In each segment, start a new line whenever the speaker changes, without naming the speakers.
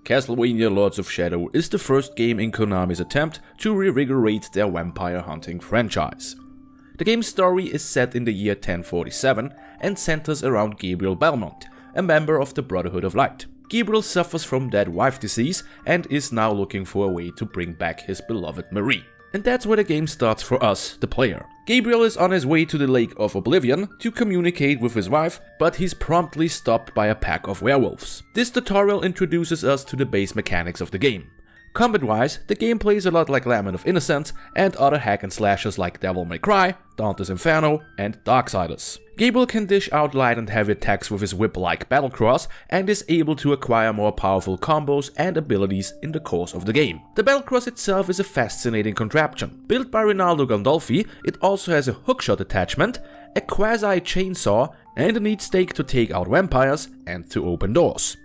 Castlevania Lords of Shadow is the first game in Konami's attempt to reinvigorate their vampire hunting franchise. The game's story is set in the year 1047 and centers around Gabriel Belmont, a member of the Brotherhood of Light. Gabriel suffers from dead wife disease and is now looking for a way to bring back his beloved Marie. And that's where the game starts for us, the player. Gabriel is on his way to the Lake of Oblivion to communicate with his wife, but he's promptly stopped by a pack of werewolves. This tutorial introduces us to the base mechanics of the game. Combat-wise, the game plays a lot like Lament of Innocence and other hack and slashers like Devil May Cry, Dante's Inferno and Darksiders. Gabriel can dish out light and heavy attacks with his whip-like battlecross and is able to acquire more powerful combos and abilities in the course of the game. The battlecross itself is a fascinating contraption. Built by Rinaldo Gandolfi, it also has a hookshot attachment, a quasi-chainsaw and a neat stake to take out vampires and to open doors.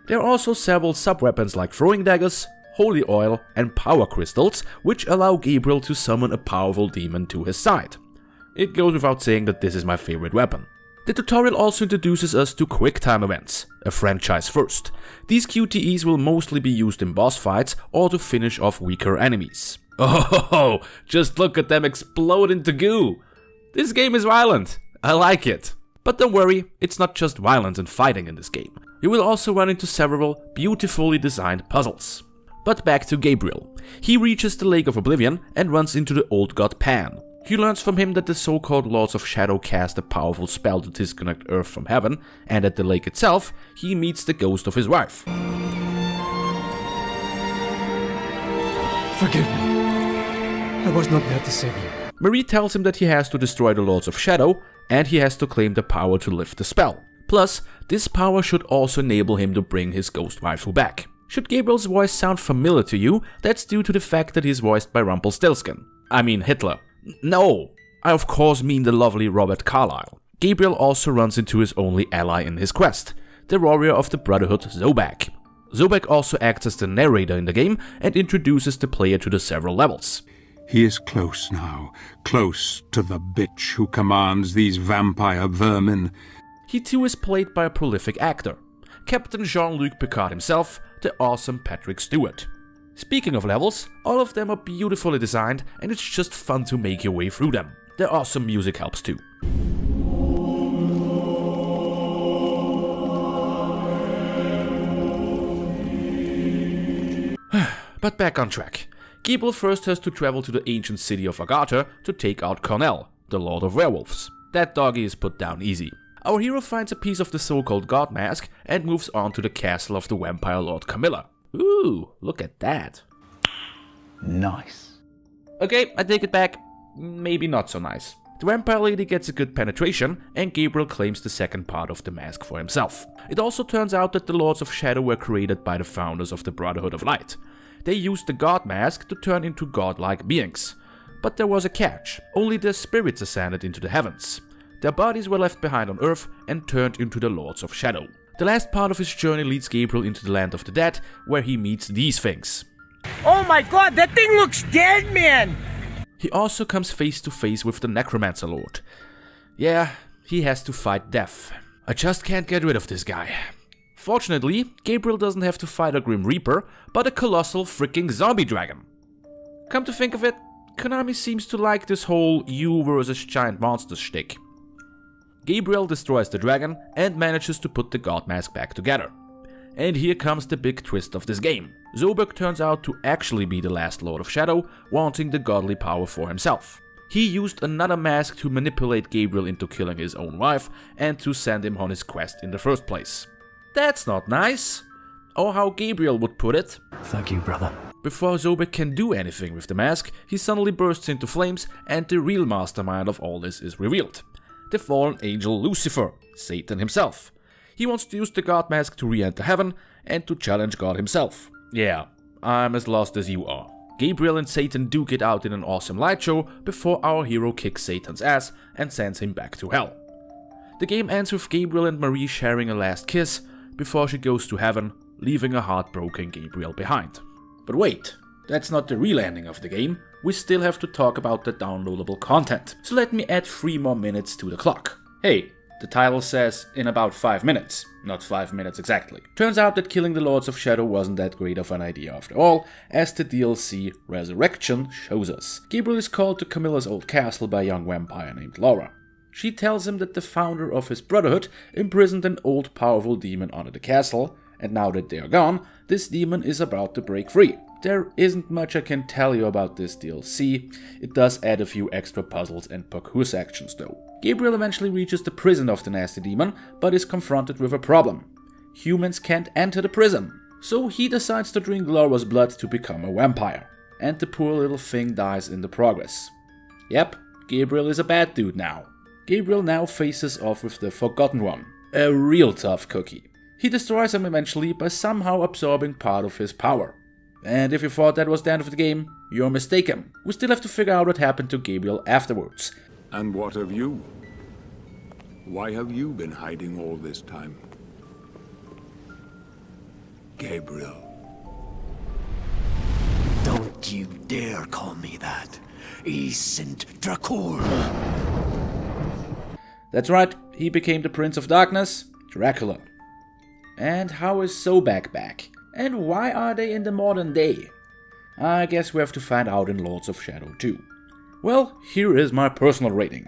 There are also several sub-weapons like throwing daggers, holy oil and power crystals, which allow Gabriel to summon a powerful demon to his side. It goes without saying that this is my favorite weapon. The tutorial also introduces us to quick time events, a franchise first. These QTEs will mostly be used in boss fights or to finish off weaker enemies. Oh, just look at them explode into goo! This game is violent, I like it. But don't worry, it's not just violence and fighting in this game. You will also run into several beautifully designed puzzles. But back to Gabriel. He reaches the Lake of Oblivion and runs into the old god Pan. He learns from him that the so-called Lords of Shadow cast a powerful spell to disconnect Earth from heaven, and at the lake itself, he meets the ghost of his wife.
Forgive me. I was not there to save you.
Marie tells him that he has to destroy the Lords of Shadow, and he has to claim the power to lift the spell. Plus, this power should also enable him to bring his ghost waifu back. Should Gabriel's voice sound familiar to you, that's due to the fact that he's voiced by Rumpelstiltskin. I mean Hitler. No, I of course mean the lovely Robert Carlyle. Gabriel also runs into his only ally in his quest, the warrior of the Brotherhood Zobek. Zobek also acts as the narrator in the game and introduces the player to the several levels.
He is close now, close to the bitch who commands these vampire vermin.
He too is played by a prolific actor, Captain Jean-Luc Picard himself, the awesome Patrick Stewart. Speaking of levels, all of them are beautifully designed and it's just fun to make your way through them. Their awesome music helps too. But back on track. Gabriel first has to travel to the ancient city of Agartha to take out Cornell, the Lord of Werewolves. That doggy is put down easy. Our hero finds a piece of the so-called God Mask and moves on to the castle of the vampire Lord Camilla. Ooh, look at that.
Nice.
Okay, I take it back. Maybe not so nice. The vampire lady gets a good penetration and Gabriel claims the second part of the mask for himself. It also turns out that the Lords of Shadow were created by the founders of the Brotherhood of Light. They used the God Mask to turn into godlike beings. But there was a catch. Only their spirits ascended into the heavens. Their bodies were left behind on Earth and turned into the Lords of Shadow. The last part of his journey leads Gabriel into the land of the dead, where he meets these things.
Oh my god, that thing looks dead, man!
He also comes face to face with the Necromancer Lord. Yeah, he has to fight death. I just can't get rid of this guy. Fortunately, Gabriel doesn't have to fight a Grim Reaper, but a colossal freaking zombie dragon. Come to think of it, Konami seems to like this whole you versus giant monsters shtick. Gabriel destroys the dragon and manages to put the God Mask back together. And here comes the big twist of this game. Zobek turns out to actually be the last Lord of Shadow, wanting the godly power for himself. He used another mask to manipulate Gabriel into killing his own wife and to send him on his quest in the first place. That's not nice. Or how Gabriel would put it.
Thank you, brother.
Before Zobek can do anything with the mask, he suddenly bursts into flames and the real mastermind of all this is revealed. The fallen angel Lucifer, Satan himself. He wants to use the God Mask to re-enter heaven and to challenge God himself. Yeah, I'm as lost as you are. Gabriel and Satan duke it out in an awesome light show before our hero kicks Satan's ass and sends him back to hell. The game ends with Gabriel and Marie sharing a last kiss before she goes to heaven, leaving a heartbroken Gabriel behind. But wait, that's not the real ending of the game. We still have to talk about the downloadable content, so let me add 3 more minutes to the clock. Hey, The title says in about 5 minutes, not 5 minutes exactly. Turns out that killing the Lords of Shadow wasn't that great of an idea after all, as the DLC Resurrection shows us. Gabriel is called to Camilla's old castle by a young vampire named Laura. She tells him that the founder of his brotherhood imprisoned an old powerful demon under the castle, and now that they are gone, this demon is about to break free. There isn't much I can tell you about this DLC, it does add a few extra puzzles and parkour sections though. Gabriel eventually reaches the prison of the nasty demon, but is confronted with a problem. Humans can't enter the prison, so he decides to drink Laura's blood to become a vampire. And the poor little thing dies in the progress. Yep, Gabriel is a bad dude now. Gabriel now faces off with the Forgotten One, a real tough cookie. He destroys him eventually by somehow absorbing part of his power. And if you thought that was the end of the game, you're mistaken. We still have to figure out what happened to Gabriel afterwards.
And what of you? Why have you been hiding all this time? Gabriel.
Don't you dare call me that. Saint Dracul.
That's right, he became the Prince of Darkness, Dracula. And how is Sobek back? And why are they in the modern day? I guess we have to find out in Lords of Shadow 2. Well, here is my personal rating.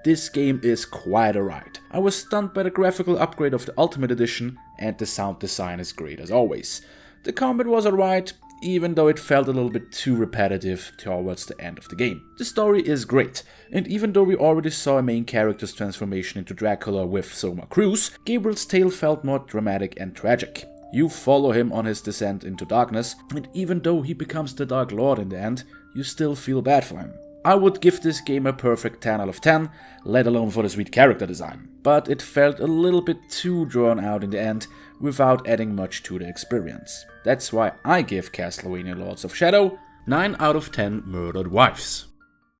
This game is quite a ride. I was stunned by the graphical upgrade of the Ultimate Edition, and the sound design is great as always. The combat was alright, even though it felt a little bit too repetitive towards the end of the game. The story is great, and even though we already saw a main character's transformation into Dracula with Soma Cruz, Gabriel's tale felt more dramatic and tragic. You follow him on his descent into darkness, and even though he becomes the Dark Lord in the end, you still feel bad for him. I would give this game a perfect 10 out of 10, let alone for the sweet character design. But it felt a little bit too drawn out in the end, without adding much to the experience. That's why I give Castlevania Lords of Shadow 9 out of 10 murdered wives.